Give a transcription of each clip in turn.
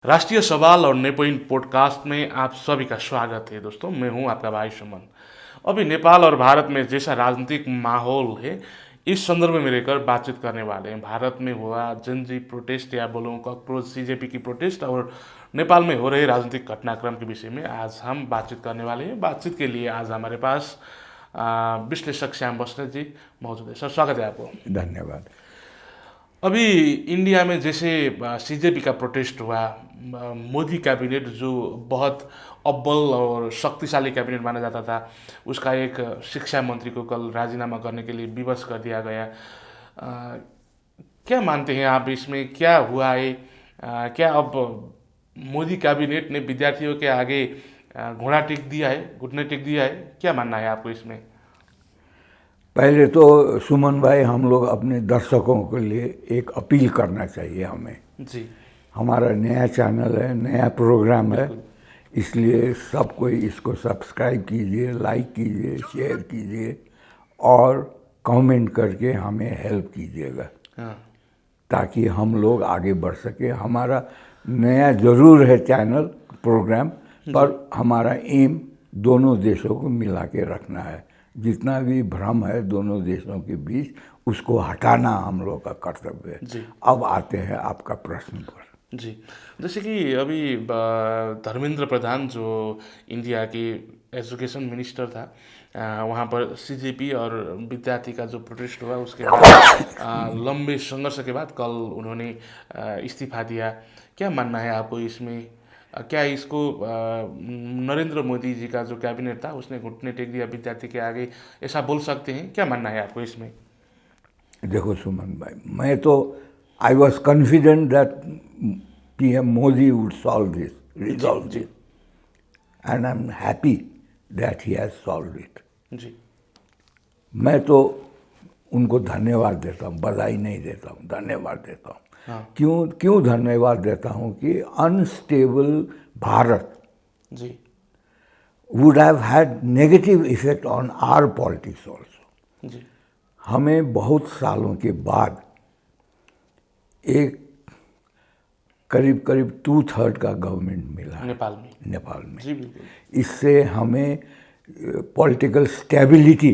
राष्ट्रीय सवाल और नेपोइन पॉडकास्ट में आप सभी का स्वागत है दोस्तों। मैं हूं आपका भाई सुमन। अभी नेपाल और भारत में जैसा राजनीतिक माहौल है, इस संदर्भ में रहकर बातचीत करने वाले हैं। भारत में हुआ जनजी प्रोटेस्ट या बोलूँ कॉकरोच सीजेपी की प्रोटेस्ट और नेपाल में हो रहे राजनीतिक घटनाक्रम के विषय में आज हम बातचीत करने वाले हैं। बातचीत के लिए आज हमारे पास विश्लेषक श्याम बस्नेत जी मौजूद है। सर, स्वागत है आपको। धन्यवाद। अभी इंडिया में जैसे सीजेपी का प्रोटेस्ट हुआ, मोदी कैबिनेट जो बहुत अव्वल और शक्तिशाली कैबिनेट माना जाता था, उसका एक शिक्षा मंत्री को कल राजीनामा करने के लिए विवश कर दिया गया। क्या मानते हैं आप, इसमें क्या हुआ है? क्या अब मोदी कैबिनेट ने विद्यार्थियों के आगे घोड़ा टेक दिया है, घुटने टेक दिया है? क्या मानना है आपको इसमें? पहले तो सुमन भाई, हम लोग अपने दर्शकों के लिए एक अपील करना चाहिए हमें। जी, हमारा नया चैनल है, नया प्रोग्राम है, इसलिए सब कोई इसको सब्सक्राइब कीजिए, लाइक कीजिए, शेयर कीजिए और कमेंट करके हमें हेल्प कीजिएगा। हाँ, ताकि हम लोग आगे बढ़ सके। हमारा नया ज़रूर है चैनल प्रोग्राम, पर हमारा एम दोनों देशों को मिला के रखना है। जितना भी भ्रम है दोनों देशों के बीच, उसको हटाना हम लोग का कर्तव्य है। जी। अब आते हैं आपका प्रश्न पर। जी, जैसे कि अभी धर्मेंद्र प्रधान जो इंडिया के एजुकेशन मिनिस्टर था, वहाँ पर सीजेपी और विद्यार्थी का जो प्रोटेस्ट हुआ, उसके बाद लंबे संघर्ष के बाद कल उन्होंने इस्तीफा दिया। क्या मानना है आपको इसमें? क्या इसको नरेंद्र मोदी जी का जो कैबिनेट था उसने घुटने टेक दिया विद्यार्थी के आगे, ऐसा बोल सकते हैं? क्या मानना है आपको इसमें? देखो सुमन भाई, मैं तो I was confident that PM Modi would solve this, resolve this, and I am happy that he has solve it. जी, मैं तो उनको धन्यवाद देता हूँ, बधाई नहीं देता हूँ, धन्यवाद देता हूँ। हाँ, क्यों धन्यवाद देता हूँ कि अनस्टेबल भारत जी, would have had negative effect on our politics also. जी, हमें बहुत सालों के बाद एक करीब 2/3 का गवर्नमेंट मिला है नेपाल में। जी, बिल्कुल। इससे हमें पॉलिटिकल स्टेबिलिटी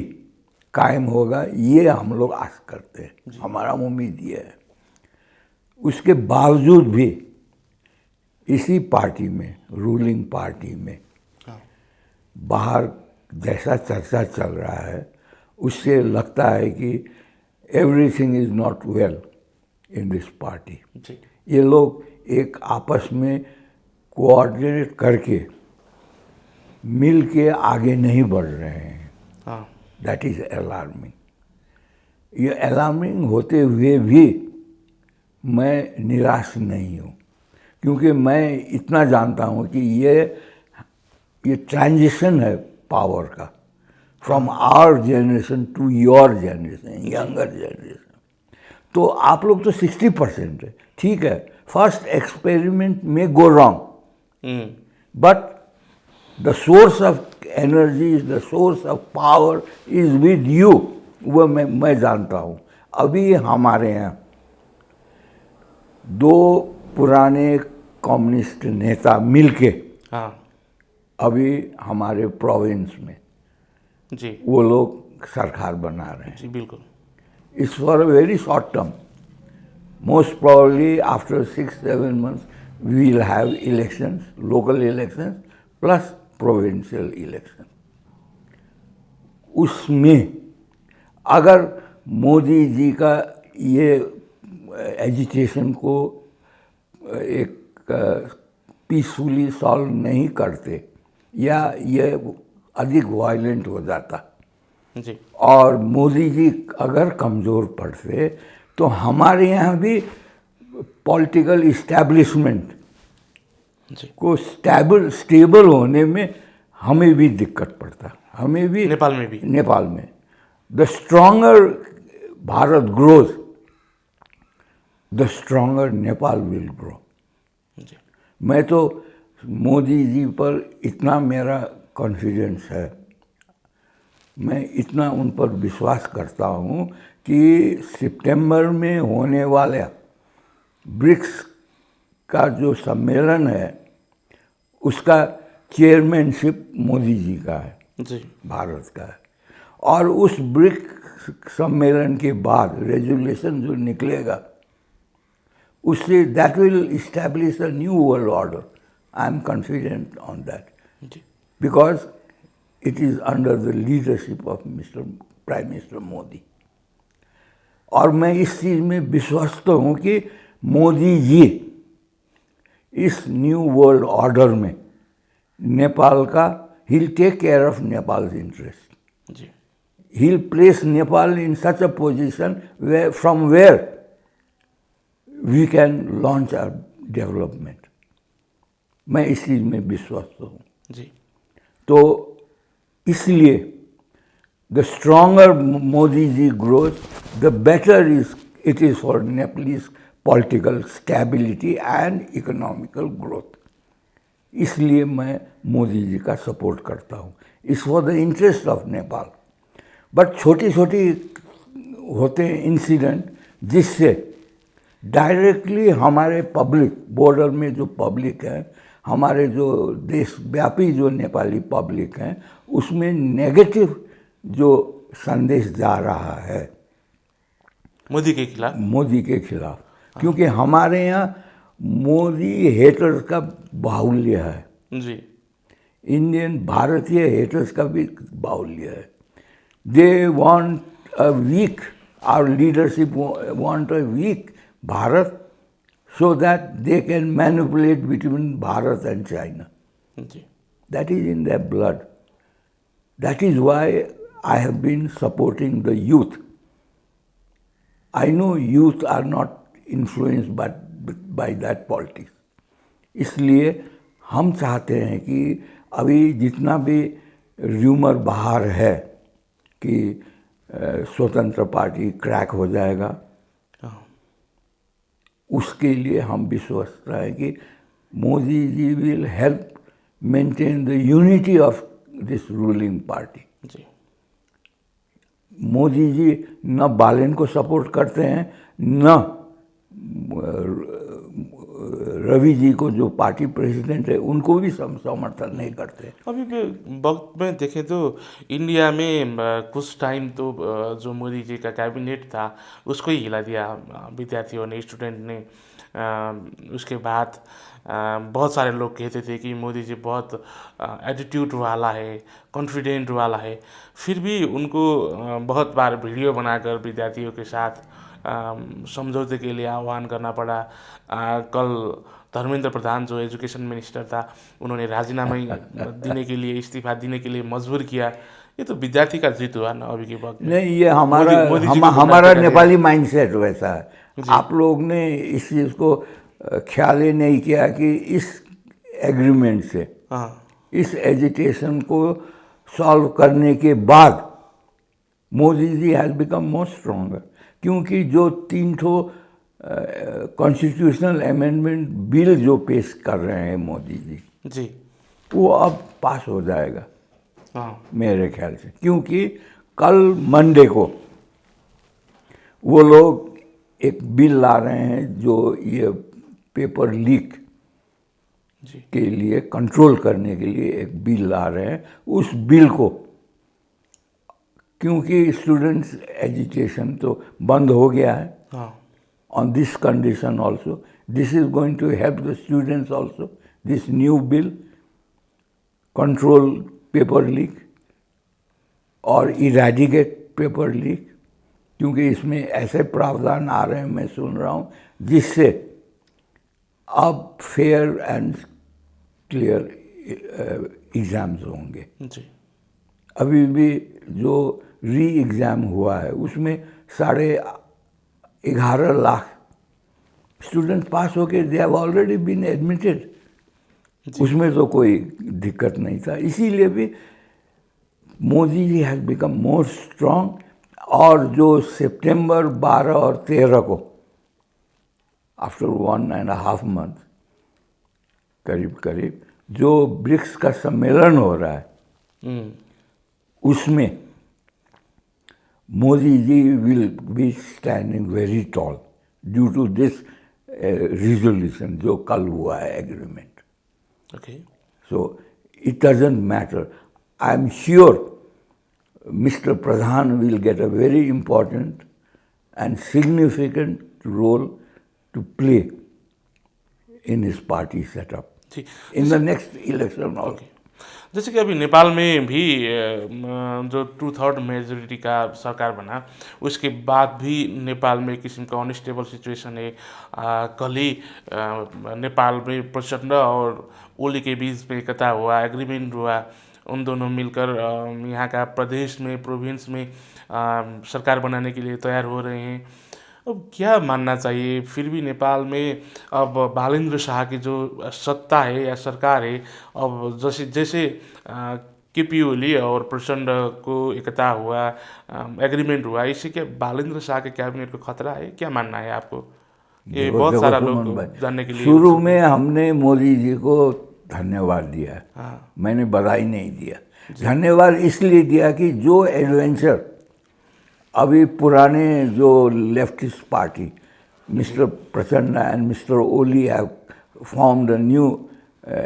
कायम होगा, ये हम लोग आस करते हैं, हमारा उम्मीद ये है। उसके बावजूद भी इसी पार्टी में, रूलिंग पार्टी में, हाँ, बाहर जैसा चर्चा चल रहा है, उससे लगता है कि everything is not well in this party. जी, ये लोग एक आपस में कोऑर्डिनेट करके मिल के आगे नहीं बढ़ रहे हैं। हाँ, दैट इज़ अलार्मिंग। ये अलार्मिंग होते हुए भी मैं निराश नहीं हूँ, क्योंकि मैं इतना जानता हूँ कि ये ट्रांजिशन है पावर का, from our generation to your generation, younger generation. तो आप लोग तो 60% है, ठीक है, फर्स्ट एक्सपेरिमेंट में go wrong, but the source of energy, the source of power is with you. वो मैं जानता हूँ। अभी हमारे यहाँ 2 पुराने कम्युनिस्ट नेता मिलके हाँ, अभी हमारे प्रोविंस में जी, वो लोग सरकार बना रहे हैं। जी, बिल्कुल। It's for a very short term. Most probably after 6-7 months we will have elections, local elections plus provincial election. उसमें अगर मोदी जी का ये एजिटेशन को एक पीसफुली सॉल्व नहीं करते, या ये अधिक वायलेंट हो जाता, जी, और मोदी जी अगर कमज़ोर पड़ते, तो हमारे यहाँ भी पॉलिटिकल इस्टेब्लिशमेंट जी, को स्टेबल होने में हमें भी दिक्कत पड़ता, हमें भी, नेपाल में। The stronger Bharat grows, the stronger Nepal will grow. जी, मैं तो मोदी जी पर इतना मेरा कॉन्फिडेंस है, मैं इतना उन पर विश्वास करता हूँ कि सितंबर में होने वाला ब्रिक्स का जो सम्मेलन है उसका चेयरमैनशिप मोदी जी का है, जी भारत का है। और उस ब्रिक्स सम्मेलन के बाद रेजोल्यूशन जो निकलेगा उससे that will establish a new world order. I am confident on that जी because it is under the leadership of mister prime minister Modi. और मैं इस चीज़ में विश्वस्त हूँ कि मोदी जी इस न्यू वर्ल्ड ऑर्डर में नेपाल का he'll take care of Nepal's interest. Ji He'll place Nepal in such a position from where we can launch our development. मैं इस चीज़ में विश्वस्त हूँ। जी तो इसलिए the stronger Modi ji grows, the better it is for Nepalese political stability and economical growth. इसलिए मैं मोदी जी का सपोर्ट करता हूँ। It's for the interest of Nepal. But छोटी छोटी होते हैं इंसिडेंट जिससे डायरेक्टली हमारे पब्लिक, बॉर्डर में जो पब्लिक है, हमारे जो देशव्यापी जो नेपाली पब्लिक हैं, उसमें नेगेटिव जो संदेश जा रहा है मोदी के खिलाफ। मोदी के खिलाफ, क्योंकि हमारे यहाँ मोदी हेटर्स का बाहुल्य है। जी इंडियन भारतीय हेटर्स का भी बाहुल्य है। They want a weak, our leadership want a weak Bharat so that they can manipulate between Bharat and China. जी That is in their blood. That is why I have been supporting the youth. I know youth are not influenced by that politics. इसलिए हम चाहते हैं कि अभी जितना भी rumour बाहर है कि स्वतंत्र पार्टी क्रैक हो जाएगा, उसके लिए हम विश्वस्त हैं कि Modi ji will help maintain the unity of this ruling party. जी मोदी जी न बालेन को सपोर्ट करते हैं, न रवि जी को जो पार्टी प्रेसिडेंट है उनको भी समर्थन नहीं करते। अभी भी वक्त में देखें तो इंडिया में कुछ टाइम तो जो मोदी जी का कैबिनेट था उसको ही हिला दिया विद्यार्थियों ने, स्टूडेंट ने। उसके बाद बहुत सारे लोग कहते थे कि मोदी जी बहुत एटीट्यूड वाला है, कॉन्फिडेंट वाला है। फिर भी उनको बहुत बार वीडियो बनाकर विद्यार्थियों के साथ समझौते के लिए आह्वान करना पड़ा। कल धर्मेंद्र प्रधान जो एजुकेशन मिनिस्टर था, उन्होंने राजीनामा देने के लिए, इस्तीफा देने के लिए मजबूर किया। ये तो विद्यार्थी का जीत हुआ ना अभी के वक्त में। नहीं, ये हमारा मोदी जी को हमारा गुमराह नेपाली माइंडसेट वैसा है। आप लोग ने इस चीज़ को ख्याल ही नहीं किया कि इस एग्रीमेंट से, हाँ इस एजिटेशन को सॉल्व करने के बाद Modi ji has become more stronger, क्योंकि जो 3 कॉन्स्टिट्यूशनल अमेंडमेंट बिल जो पेश कर रहे हैं मोदी जी, जी वो अब पास हो जाएगा हाँ मेरे ख्याल से। क्योंकि कल मंडे को वो लोग एक बिल ला रहे हैं जो ये पेपर लीक जी के लिए कंट्रोल करने के लिए एक बिल ला रहे हैं। उस बिल को, क्योंकि स्टूडेंट्स एजुकेशन तो बंद हो गया है, हाँ on this condition also, this is going to help the students also, this new bill, control paper leak और eradicate paper leak, क्योंकि इसमें ऐसे प्रावधान आ रहे हैं, मैं सुन रहा हूँ, जिससे अब फेयर एंड क्लियर एग्ज़ाम्स होंगे। जी अभी भी जो री एग्ज़ाम हुआ है उसमें 11.5 लाख स्टूडेंट पास होके they have already been admitted. उसमें तो कोई दिक्कत नहीं था। इसीलिए भी Modi ji has become more strong. और जो सितंबर 12 और 13 को आफ्टर 1.5 मंथ करीब जो ब्रिक्स का सम्मेलन हो रहा है, उसमें Modi ji will be standing very tall due to this resolution जो कल हुआ है agreement. Okay. So it doesn't matter. I am sure Mr. Pradhan will get a very important and significant role to play in his party setup जी. in the next election. Okay. जैसे कि अभी नेपाल में भी जो 2/3 मेजोरिटी का सरकार बना, उसके बाद भी नेपाल में एक किस्म का अनस्टेबल सिचुएशन है. कल ही नेपाल में प्रचंड और ओली के बीच में एकता हुआ, एग्रीमेंट हुआ. उन दोनों मिलकर यहाँ का प्रदेश में, प्रोविंस में सरकार बनाने के लिए तैयार हो रहे हैं. अब क्या मानना चाहिए, फिर भी नेपाल में अब बालेन्द्र शाह की जो सत्ता है या सरकार है, अब जैसे जैसे केपी ओली और प्रचंड को एकता हुआ, एग्रीमेंट हुआ, इससे क्या बालेन्द्र शाह के कैबिनेट को खतरा है? क्या मानना है आपको? ये देखो- बहुत देखो सारा सुमन लोग भाई, जानने के लिए शुरू में हमने मोदी जी को धन्यवाद दिया है. हाँ. मैंने बधाई नहीं दिया. धन्यवाद इसलिए दिया कि जो एडवेंचर अभी पुराने जो leftist party mister Prachanda and mister Oli have formed a new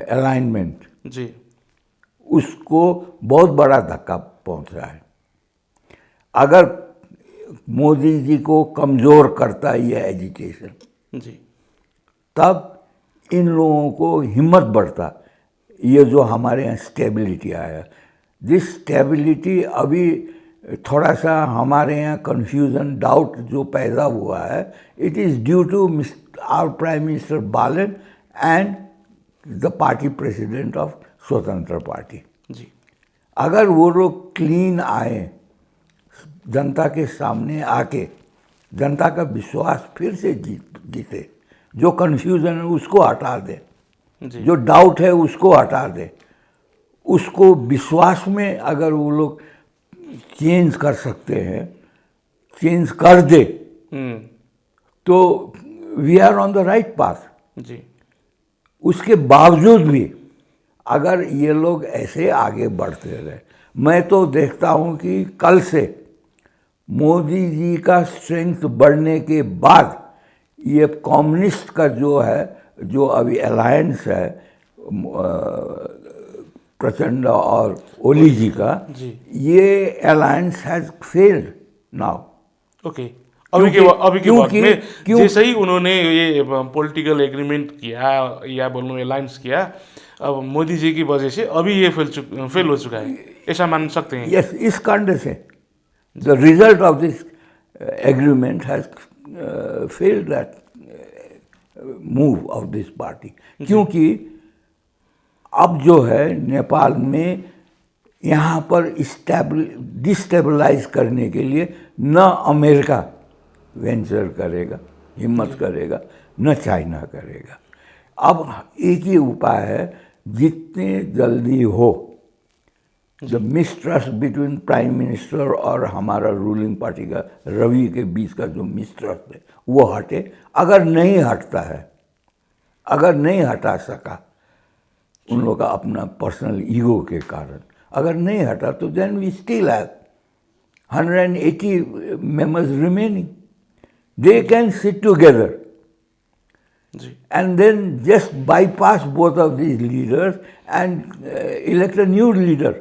alignment, जी. उसको बहुत बड़ा धक्का पहुंचा है. अगर मोदी जी को कमज़ोर करता ये एजिटेशन, जी. तब इन लोगों को हिम्मत बढ़ता. ये जो हमारे यहाँ स्टेबिलिटी आया, दिस स्टेबिलिटी अभी थोड़ा सा हमारे यहाँ कन्फ्यूज़न, डाउट जो पैदा हुआ है, it is due to our prime minister Balen and the party president of Swatantra party. जी. अगर वो लोग क्लीन आए, जनता के सामने आके जनता का विश्वास फिर से जीते, जो कन्फ्यूज़न है उसको हटा दे, जी. जो डाउट है उसको हटा दे, उसको विश्वास में अगर वो लोग चेंज कर सकते हैं, चेंज कर दे, तो we are on the right path. जी. उसके बावजूद भी अगर ये लोग ऐसे आगे बढ़ते रहे, मैं तो देखता हूँ कि कल से मोदी जी का स्ट्रेंथ बढ़ने के बाद ये कम्युनिस्ट का जो है, जो अभी अलायंस है प्रचंड और ओली जी का, जी. ये alliance has failed now. Okay. अभी के वक्त क्योंकि- में क्यों- जैसे ही उन्होंने ये पॉलिटिकल एग्रीमेंट किया या बोलूँ अलायंस किया, अब मोदी जी की वजह से अभी ये फेल हो चुका है, ऐसा मान सकते हैं? Yes, इस कांड से the result of this agreement has failed that move of this party. क्योंकि अब जो है नेपाल में यहाँ पर डिस्टेबलाइज करने के लिए न अमेरिका वेंचर करेगा, हिम्मत करेगा, न चाइना करेगा. अब एक ही उपाय है, जितने जल्दी हो the mistrust between prime minister और हमारा रूलिंग पार्टी का, रवि के बीच का जो मिसट्रस्ट है वो हटे. अगर नहीं हटता है, अगर नहीं हटा सका उन लोगों का अपना पर्सनल ईगो के कारण, अगर नहीं हटा, तो then we still have 180 members remaining. They can sit together जी. and then just bypass both of these leaders and elect a new leader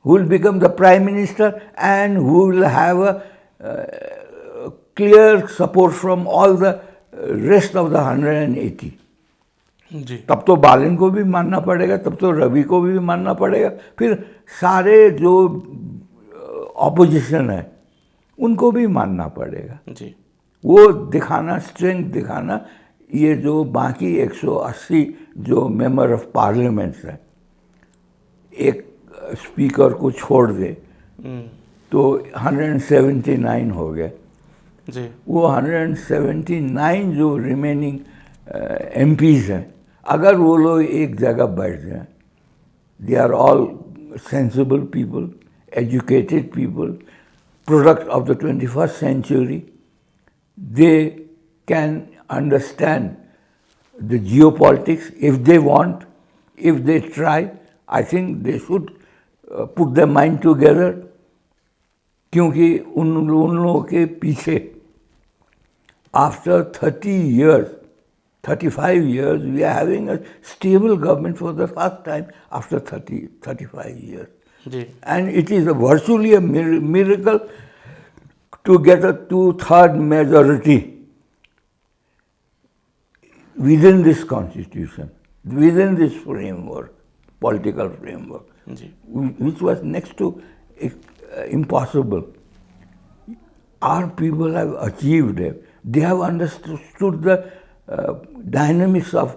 who will become the prime minister and who will have a clear support from all the rest of the 180. जी. तब तो बालन को भी मानना पड़ेगा, तब तो रवि को भी मानना पड़ेगा, फिर सारे जो ऑपोजिशन है उनको भी मानना पड़ेगा. जी. वो दिखाना, स्ट्रेंथ दिखाना. ये जो बाकी 180 जो मेंबर ऑफ पार्लियामेंट्स हैं, एक स्पीकर को छोड़ दे तो 179 हो गए. जी. वो 179 जो रिमेनिंग एमपीज हैं, अगर वो लोग एक जगह बैठ जाएं, they are all sensible people, educated people, product of the 21st century, they can understand the geopolitics if they want, if they try. I think they should put their mind together, क्योंकि उन लोगों के पीछे after 30 years 35 years, we are having a stable government for the first time after 35 years. जी And it is virtually a miracle to get a 2/3 majority within this constitution, within this framework, political framework, जी which was next to impossible. Our people have achieved it. They have understood the dynamics of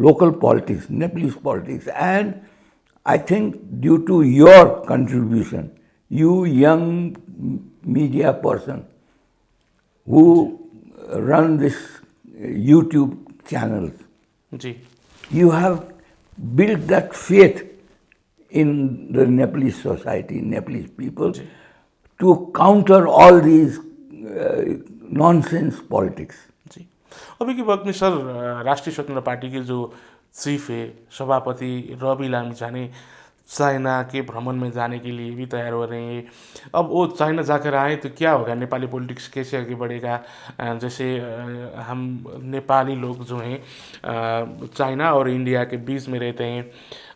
local politics, Nepalese politics, and I think due to your contribution, you young media person who run this YouTube channels, जी you have built that faith in the Nepalese society, Nepalese people, to counter all these nonsense politics. जी अभी के वक्त में sir राष्ट्रीय स्वतंत्र party के जो chief है सभापति रवि लामिछाने चाइना के भ्रमण में जाने के लिए भी तैयार हो रहे हैं। अब वो चाइना जाकर आए तो क्या होगा, नेपाली पॉलिटिक्स कैसे आगे बढ़ेगा? जैसे हम नेपाली लोग जो हैं चाइना और इंडिया के बीच में रहते हैं।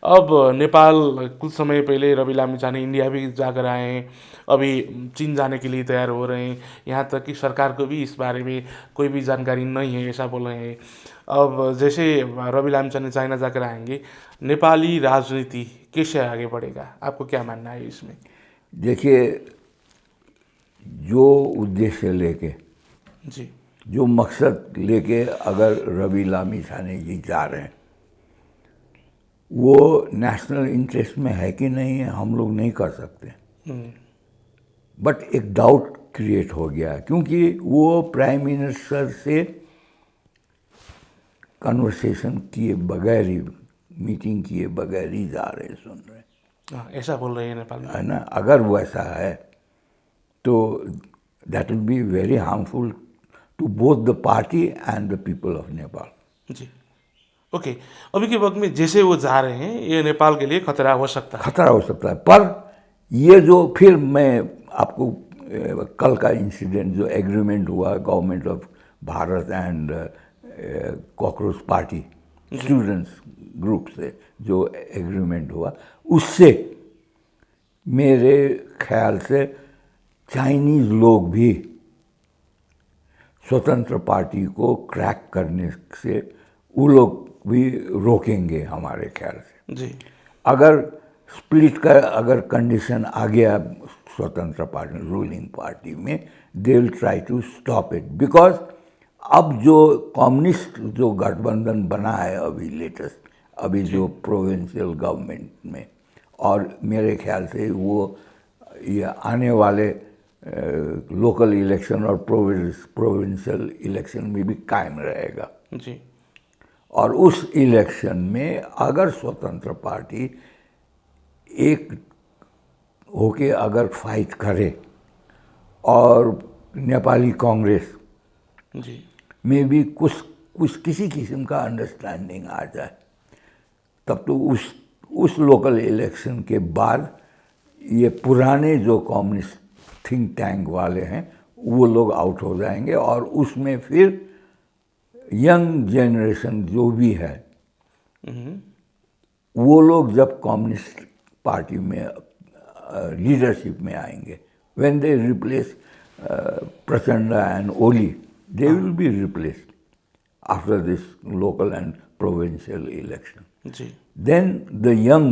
अब नेपाल कुछ समय पहले रवि लामिछाने इंडिया भी जाकर आए हैं, अभी चीन जाने के लिए तैयार हो रहे हैं। यहाँ तक कि सरकार को भी इस बारे में कोई भी जानकारी नहीं है, ऐसा बोल रहे हैं। अब जैसे रवि लामिछाने चाइना जाकर आएंगे, नेपाली राजनीति कैसे आगे बढ़ेगा? आपको क्या मानना है इसमें? देखिए, जो उद्देश्य लेके, जी जो मकसद लेके अगर रवि लामिछाने जी जा रहे हैं, वो नेशनल इंटरेस्ट में है कि नहीं है हम लोग नहीं कर सकते। बट एक डाउट क्रिएट हो गया क्योंकि वो प्राइम मिनिस्टर से कन्वर्सेशन किए बगैर ही, मीटिंग किए बगैर ही जा रहे, सुन रहे, ऐसा बोल रहे हैं नेपाल में, है ना। अगर वैसा है तो that will be very harmful to both the party and the people of Nepal. जी ओके। अभी के वक्त में जैसे वो जा रहे हैं, ये नेपाल के लिए खतरा हो सकता है। खतरा हो सकता है, पर ये जो फिर मैं आपको कल का इंसिडेंट जो एग्रीमेंट हुआ government of Bharat and cockroach party students group से जो एग्रीमेंट हुआ, उससे मेरे ख्याल से चाइनीज़ लोग भी स्वतंत्र पार्टी को क्रैक करने से वो लोग भी रोकेंगे हमारे ख्याल से। जी अगर स्प्लिट का अगर कंडीशन आ गया स्वतंत्र पार्टी रूलिंग पार्टी में, they will try to stop it, because अब जो कम्युनिस्ट जो गठबंधन बना है अभी लेटेस्ट, अभी जो प्रोविंशियल गवर्नमेंट में, और मेरे ख्याल से वो ये आने वाले लोकल इलेक्शन और प्रोविंशियल इलेक्शन में भी कायम रहेगा। जी और उस इलेक्शन में अगर स्वतंत्र पार्टी एक होके अगर फाइट करे और नेपाली कांग्रेस जी में भी कुछ किसी किस्म का अंडरस्टैंडिंग आ जाए, तब तो उस लोकल इलेक्शन के बाद ये पुराने जो कम्युनिस्ट थिंक टैंक वाले हैं वो लोग आउट हो जाएंगे और उसमें फिर यंग जनरेशन जो भी है वो लोग जब कम्युनिस्ट पार्टी में लीडरशिप में आएंगे, when they replace Prachanda and Oli, they will be replaced after this local and provincial election. जी Then the young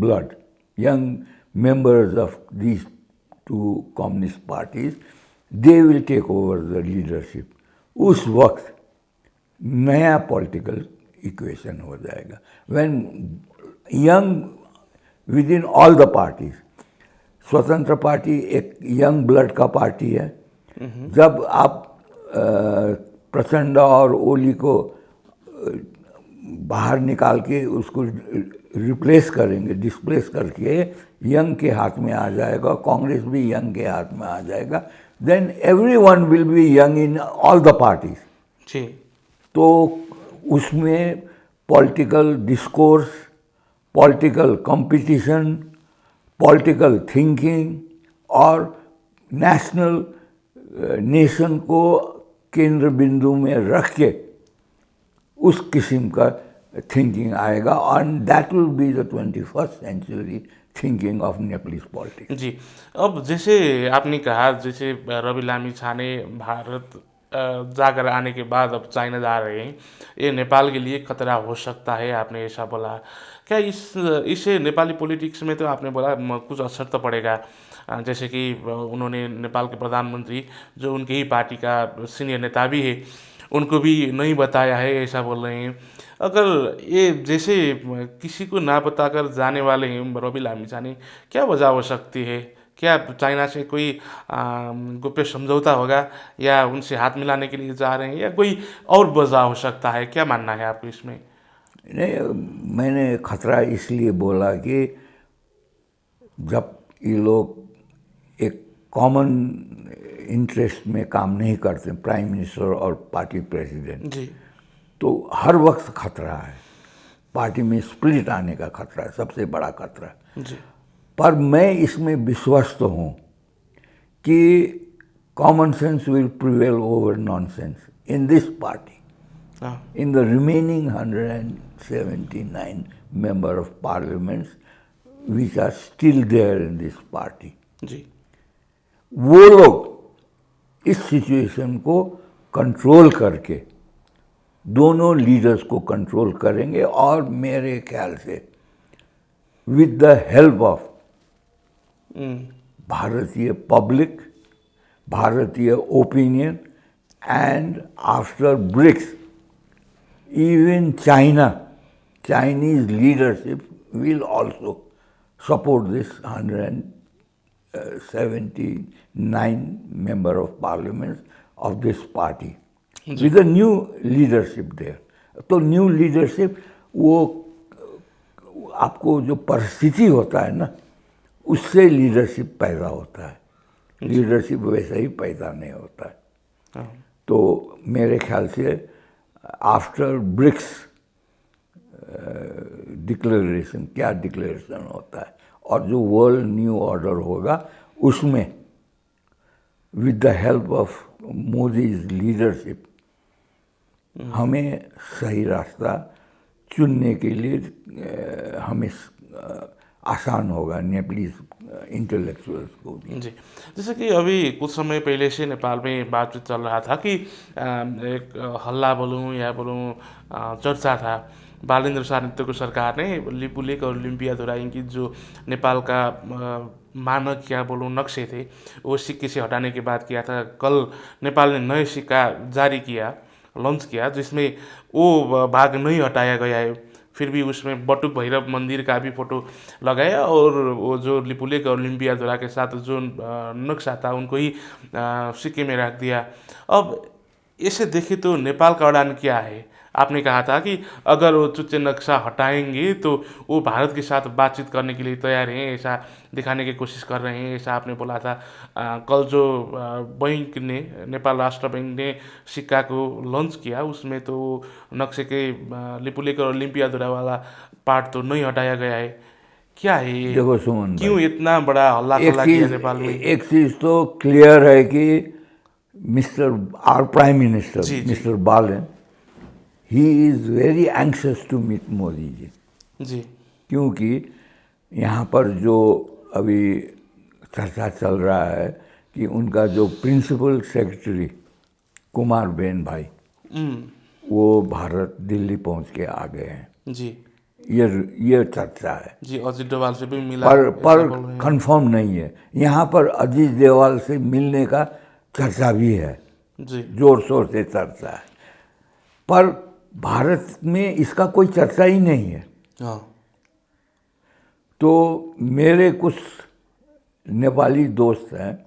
blood, young members of these two communist parties, they will take over the leadership. उस वक्त नया political equation हो जाएगा. When young within all the parties, स्वतंत्र party एक young blood का party है। जब आप प्रचंड और ओली को बाहर निकाल के उसको रिप्लेस करेंगे, डिस्प्लेस करके यंग के हाथ में आ जाएगा, कांग्रेस भी यंग के हाथ में आ जाएगा, then everyone will be young in all the parties. जी तो उसमें political discourse, political competition, political thinking और नेशन को केंद्र बिंदु में रख के उस किस्म का थिंकिंग आएगा, and that will be the 21st century thinking of Nepalese politics. जी। अब जैसे आपने कहा, जैसे रवि लामिछाने भारत जाकर आने के बाद अब चाइना जा रहे हैं, ये नेपाल के लिए खतरा हो सकता है, आपने ऐसा बोला। क्या इससे नेपाली पॉलिटिक्स में, तो आपने बोला कुछ असर तो पड़ेगा, जैसे कि उन्होंने नेपाल के प्रधानमंत्री, जो उनके ही पार्टी का सीनियर नेता भी है, उनको भी नहीं बताया है, ऐसा बोल रहे हैं। अगर ये जैसे किसी को ना बताकर जाने वाले हैं रवि लामिछाने, क्या वजह हो सकती है? क्या चाइना से कोई गोप्य समझौता होगा, या उनसे हाथ मिलाने के लिए जा रहे हैं, या कोई और वजह हो सकता है? क्या मानना है आपको इसमें? नहीं, मैंने खतरा इसलिए बोला कि जब ये लोग एक कॉमन इंटरेस्ट में काम नहीं करते, प्राइम मिनिस्टर और पार्टी प्रेसिडेंट, जी। तो हर वक्त खतरा है, पार्टी में स्प्लिट आने का खतरा है, सबसे बड़ा खतरा है। जी। पर मैं इसमें विश्वस्त हूँ कि common sense will prevail over nonsense in this party, हाँ। in the remaining 179 member of parliaments which are still there in this party, जी। वो लोग इस सिचुएशन को कंट्रोल करके दोनों लीडर्स को कंट्रोल करेंगे, और मेरे ख्याल से विद द हेल्प ऑफ भारतीय पब्लिक, भारतीय opinion, and after BRICS even Chinese leadership will also support this 179 member of parliament of this party with a new leadership there. तो न्यू लीडरशिप, वो आपको जो परिस्थिति होता है ना, उससे लीडरशिप पैदा होता है, लीडरशिप वैसे ही पैदा नहीं होता है। हाँ। तो मेरे ख्याल से आफ्टर ब्रिक्स डिक्लेरेशन, क्या डिक्लेरेशन होता है, और जो वर्ल्ड न्यू ऑर्डर होगा, उसमें with the help of Modi's leadership हमें सही रास्ता चुनने के लिए हमें आसान होगा, नेपालीज इंटेलेक्चुअल्स को भी। जी। जैसे कि अभी कुछ समय पहले से नेपाल में बातचीत चल रहा था कि एक हल्ला बोलूँ या बोलूँ चर्चा था, बालेन्द्र सार्वत को सरकार ने लिपुलेख और लिम्पियाधुरा, इनकी जो नेपाल का मानक या बोलूँ नक्शे थे, वो सिक्के से हटाने की बात किया था। कल नेपाल ने नए सिक्का जारी किया, लॉन्च किया, जिसमें वो भाग नहीं हटाया गया है, फिर भी उसमें बटुक भैरव मंदिर का भी फोटो लगाया, और वो जो लिपुलेख और लिम्पियाधुरा के साथ जो नक्शा था, उनको ही सिक्के में रख दिया। अब इसे देखें तो नेपाल का उड़ान क्या है? आपने कहा था कि अगर वो चुच्चे नक्शा हटाएंगे तो वो भारत के साथ बातचीत करने के लिए तैयार हैं, ऐसा दिखाने की कोशिश कर रहे हैं, ऐसा आपने बोला था। कल जो बैंक ने, नेपाल राष्ट्र बैंक ने सिक्का को लॉन्च किया, उसमें तो नक्शे के लिपुलेख और लिम्पियाधुरा वाला पार्ट तो नहीं हटाया गया है। क्या है ये? देखो सुमन, क्यों इतना बड़ा हल्ला किया नेपाल में? एक चीज तो क्लियर है कि mister our prime minister mister Balen, he is very anxious to meet Modi ji. जी। क्योंकि यहाँ पर जो अभी चर्चा चल रहा है कि उनका जो प्रिंसिपल सेक्रेटरी कुमार बेन भाई, वो भारत दिल्ली पहुँच के आ गए हैं। जी। ये चर्चा है जी। अजीत डोभाल से भी मिला, पर कंफर्म नहीं है। यहाँ पर अजीत डोभाल से मिलने का चर्चा भी है, जी, जोर शोर से चर्चा है, पर भारत में इसका कोई चर्चा ही नहीं है। हाँ। तो मेरे कुछ नेपाली दोस्त हैं,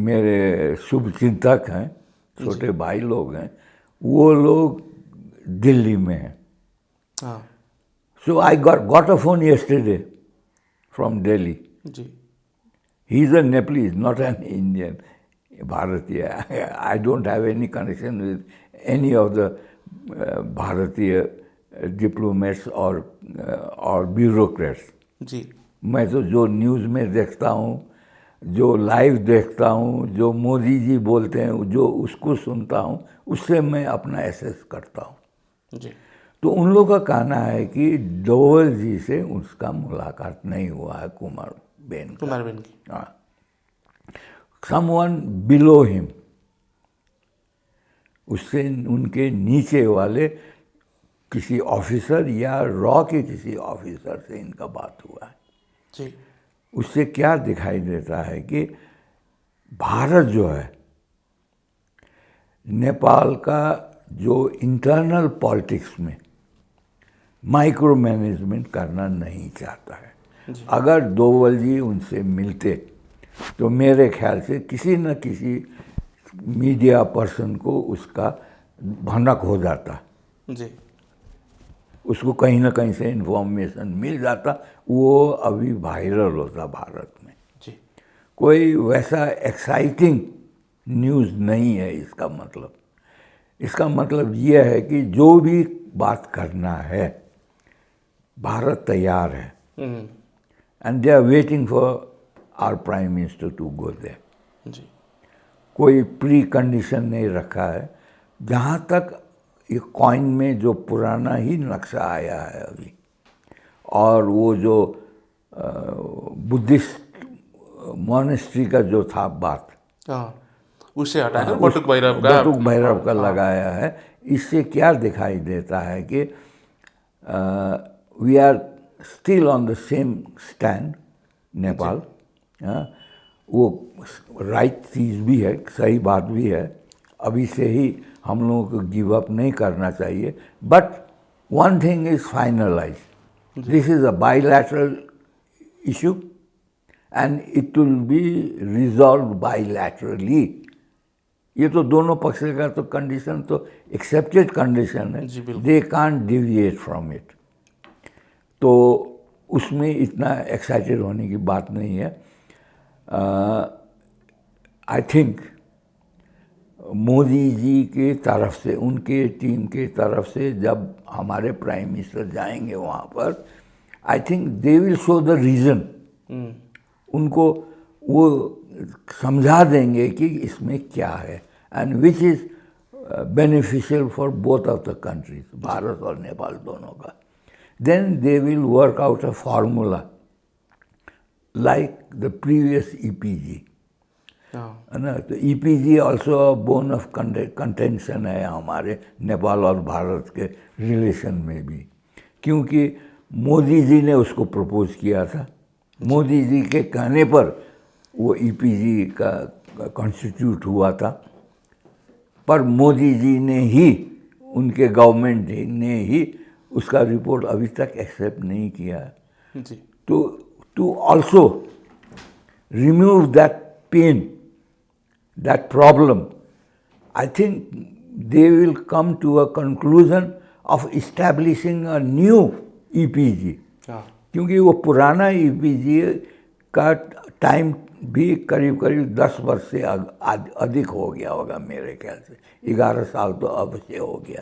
मेरे शुभचिंतक हैं, छोटे भाई लोग हैं, वो लोग दिल्ली में हैं। हाँ। So I got a phone yesterday from Delhi. Ji. He is a Nepalese, not an Indian, Bharatiya. I don't have any connection with any of the Bharatiya diplomats or bureaucrats. जी। मैं तो जो न्यूज़ में देखता हूँ, जो live देखता हूँ, जो मोदी जी बोलते हैं, जो उसको सुनता हूँ, उससे मैं अपना एसेस करता हूँ। जी। तो उन लोगों का कहना है कि डोवल जी से उसका मुलाकात नहीं हुआ है, कुमार बेन का। कुमार बेन की। हाँ, समवन बिलो हिम, उससे उनके नीचे वाले किसी ऑफिसर या रॉ के किसी ऑफिसर से इनका बात हुआ है। जी। उससे क्या दिखाई देता है कि भारत जो है, नेपाल का जो इंटरनल पॉलिटिक्स में माइक्रो मैनेजमेंट करना नहीं चाहता है। अगर डोवल जी उनसे मिलते तो मेरे ख्याल से किसी न किसी मीडिया पर्सन को उसका भनक हो जाता, जी। उसको कहीं ना कहीं से इन्फॉर्मेशन मिल जाता, वो अभी वायरल होता भारत में। जी। कोई वैसा एक्साइटिंग न्यूज़ नहीं है इसका मतलब। इसका मतलब ये है कि जो भी बात करना है भारत तैयार है, and they are waiting for our prime minister to go there. जी। कोई प्री कंडीशन नहीं रखा है। जहाँ तक ये कॉइन में जो पुराना ही नक्शा आया है अभी, और वो जो बुद्धिस्ट मॉनेस्ट्री का जो था बात, हाँ, उसे हटाकर बटुक भैरव का। बटुक भैरव का लगाया है। इससे क्या दिखाई देता है कि we are still on the same stand Nepal. वो राइट चीज़ भी है, सही बात भी है। अभी से ही हम लोगों को गिव अप नहीं करना चाहिए। But one thing is finalise, this is a bilateral issue and it will be resolve bilaterally. ये तो दोनों पक्ष का तो कंडीशन तो एक्सेप्टेड कंडीशन है, they can't deviate from it. तो उसमें इतना एक्साइटेड होने की बात नहीं है। आई थिंक मोदी जी की तरफ से, उनके टीम की तरफ से जब हमारे प्राइम मिनिस्टर जाएंगे वहाँ पर, I think they will show the reason. उनको वो समझा देंगे कि इसमें क्या है, and which is beneficial for both of the countries, Bharat और नेपाल दोनों का। Then they will work out a formula like the previous EPG, है ना। तो EPG also bone of contention है हमारे नेपाल और भारत के रिलेशन में भी, क्योंकि मोदी जी ने उसको प्रपोज किया था। मोदी जी के कहने पर वो ईपीजी का कॉन्स्टिट्यूट हुआ था, पर मोदी जी ने ही, उनके गवर्नमेंट ने ही उसका रिपोर्ट अभी तक एक्सेप्ट नहीं किया है। जी। तो to also remove that pain, that problem, I think they will come to a conclusion of establishing a new EPG. क्योंकि वो पुराना ईपीजी का टाइम भी करीब करीब 10 वर्ष से अधिक हो गया होगा मेरे ख्याल से। 11 साल तो अब से हो गया।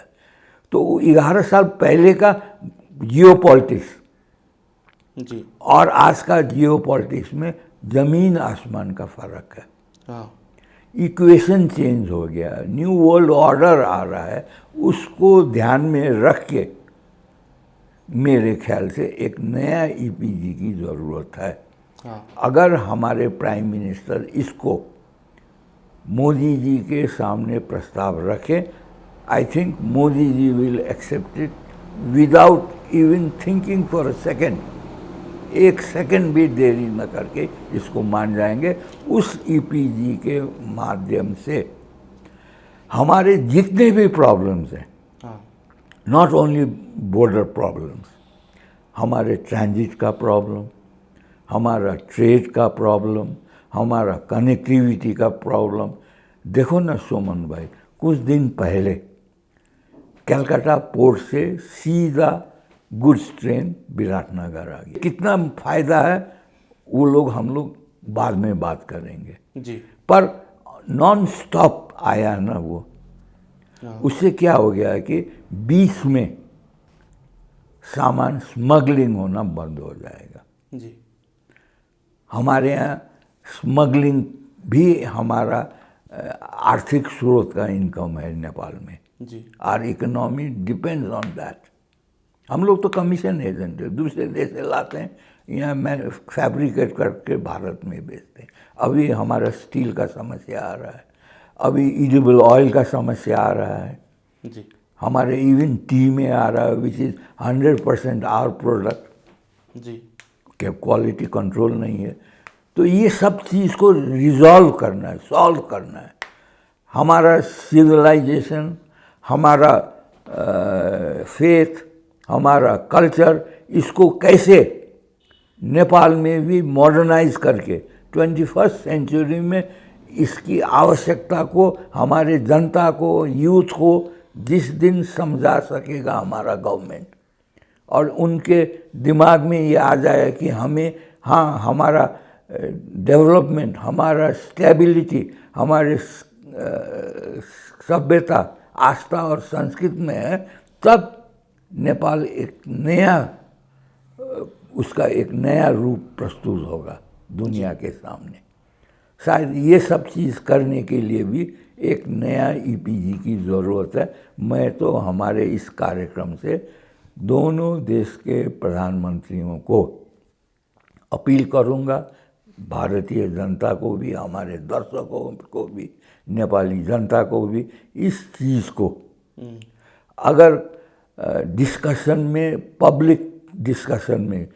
तो 11 साल पहले का जियोपॉलिटिक्स जी। और आज का जियोपॉलिटिक्स में ज़मीन आसमान का फ़र्क है। हाँ। इक्वेशन चेंज हो गया, न्यू वर्ल्ड ऑर्डर आ रहा है। उसको ध्यान में रख के मेरे ख्याल से एक नया ईपीजी की ज़रूरत है। अगर हमारे प्राइम मिनिस्टर इसको मोदी जी के सामने प्रस्ताव रखें, I think Modi ji will accept it without even thinking for a second. एक सेकेंड भी देरी न करके इसको मान जाएंगे। उस ईपीजी के माध्यम से हमारे जितने भी प्रॉब्लम्स हैं, नॉट ओनली बॉर्डर प्रॉब्लम्स, हमारे ट्रांजिट का प्रॉब्लम, हमारा ट्रेड का प्रॉब्लम, हमारा कनेक्टिविटी का प्रॉब्लम। देखो ना सुमन भाई, कुछ दिन पहले कलकत्ता पोर्ट से सीधा गुड्स ट्रेन विराटनगर आ गई। कितना फ़ायदा है वो लोग, हम लोग बाद में बात करेंगे जी। पर नॉन स्टॉप आया ना वो। उससे क्या हो गया है कि बीच में सामान स्मगलिंग होना बंद हो जाएगा। जी। हमारे यहाँ स्मगलिंग भी हमारा आर्थिक स्रोत का इनकम है नेपाल में। जी our economy depends on that. हम लोग तो कमीशन एजेंट है, दूसरे देश से लाते हैं, यहाँ मैं फैब्रिकेट करके भारत में बेचते हैं। अभी हमारा स्टील का समस्या आ रहा है, अभी एडिबल ऑयल का समस्या आ रहा है, जी हमारे इवन टी में आ रहा है, विच इज़ 100% आवर प्रोडक्ट जी के क्वालिटी कंट्रोल नहीं है। तो ये सब चीज़ को रिजॉल्व करना है, सॉल्व करना है। हमारा सिविलाइजेशन, हमारा फेथ, हमारा कल्चर, इसको कैसे नेपाल में भी मॉडर्नाइज करके 21st सेंचुरी में इसकी आवश्यकता को हमारे जनता को, यूथ को जिस दिन समझा सकेगा हमारा गवर्नमेंट, और उनके दिमाग में ये आ जाए कि हमें, हाँ, हमारा डेवलपमेंट, हमारा स्टेबिलिटी, हमारे सभ्यता, आस्था और संस्कृति में है, तब नेपाल एक नया, उसका एक नया रूप प्रस्तुत होगा दुनिया के सामने। शायद ये सब चीज़ करने के लिए भी एक नया ईपीजी की ज़रूरत है। मैं तो हमारे इस कार्यक्रम से दोनों देश के प्रधानमंत्रियों को अपील करूंगा, भारतीय जनता को भी, हमारे दर्शकों को भी, नेपाली जनता को भी, इस चीज़ को अगर डिस्कशन में, पब्लिक डिस्कशन में,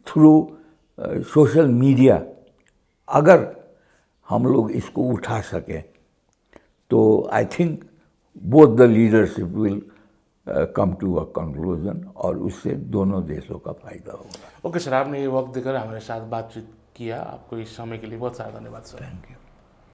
थ्रू सोशल मीडिया, अगर हम लोग इसको उठा सकें, तो I think both the leadership will come to a conclusion, और उससे दोनों देशों का फायदा होगा। ओके सर, आपने ये वक्त देकर हमारे साथ बातचीत किया, आपको इस समय के लिए बहुत सारा धन्यवाद सर। Thank you.